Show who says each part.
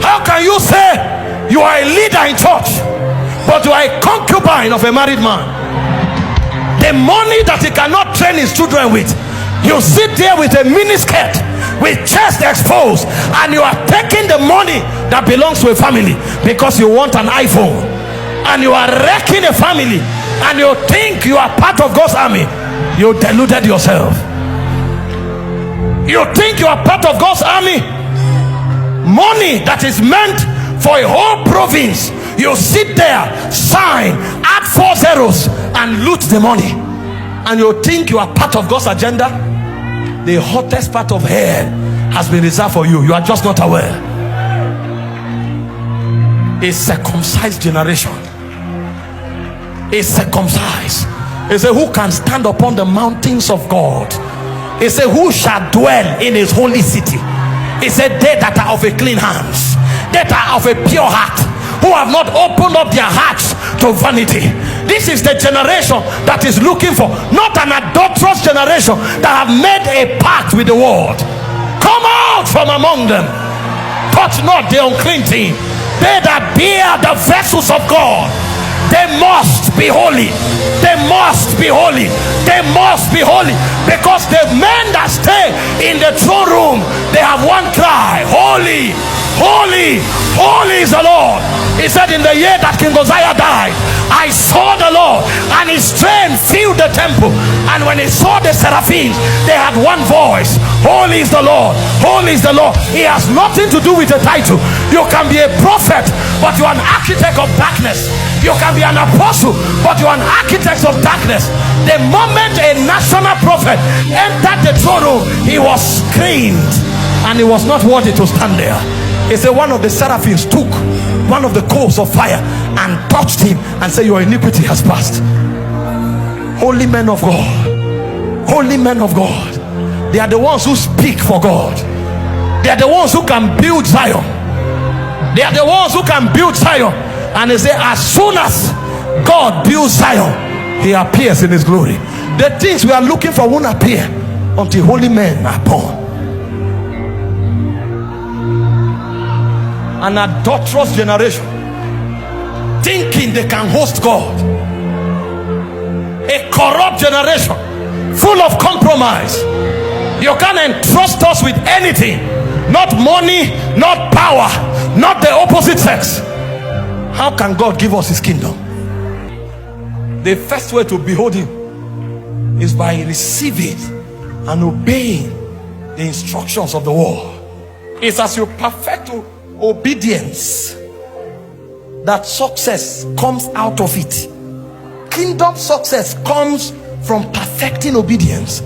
Speaker 1: How can you say you are a leader in church, but you are a concubine of a married man? The money that he cannot train his children with, you sit there with a miniskirt, with chest exposed, and you are taking the money that belongs to a family because you want an iPhone, and you are wrecking a family, and you think you are part of God's army. You deluded yourself. You think you are part of God's army. Money that is meant for a whole province, you sit there, sign, add 4 zeros, and loot the money, and you think you are part of God's agenda. The hottest part of hell has been reserved for you. You are just not aware. A circumcised generation. A circumcised. He said, who can stand upon the mountains of God? He said, who shall dwell in his holy city? He said, they that are of a clean hands, that are of a pure heart, who have not opened up their hearts to vanity. This is the generation that is looking for, not an adulterous generation that have made a pact with the world. Come out from among them, touch not the unclean thing. They that bear the vessels of God, they must be holy. They must be holy. They must be holy, because the men that stay in the throne room, they have one cry: holy, holy, holy is the Lord. He said, in the year that King Uzziah died, I saw the Lord, and his train filled the temple. And when he saw the seraphims, they had one voice: holy is the Lord, holy is the Lord. He has nothing to do with the title. You can be a prophet, but you are an architect of darkness. You can be an apostle, but you are an architect of darkness. The moment a national prophet entered the throne room, he was screened, and he was not worthy to stand there. He said, one of the seraphims took one of the coals of fire and touched him and said, your iniquity has passed. Holy men of God, holy men of God, they are the ones who speak for God. They are the ones who can build Zion. They are the ones who can build Zion. And they say, as soon as God builds Zion, he appears in his glory. The things we are looking for won't appear until holy men are born. An adulterous generation, thinking they can host God. A corrupt generation, full of compromise. You can't entrust us with anything. Not money, not power, not the opposite sex. How can God give us his kingdom? The first way to behold him is by receiving and obeying the instructions of the word. It's as you perfect obedience that success comes out of it. Kingdom success comes from perfecting obedience.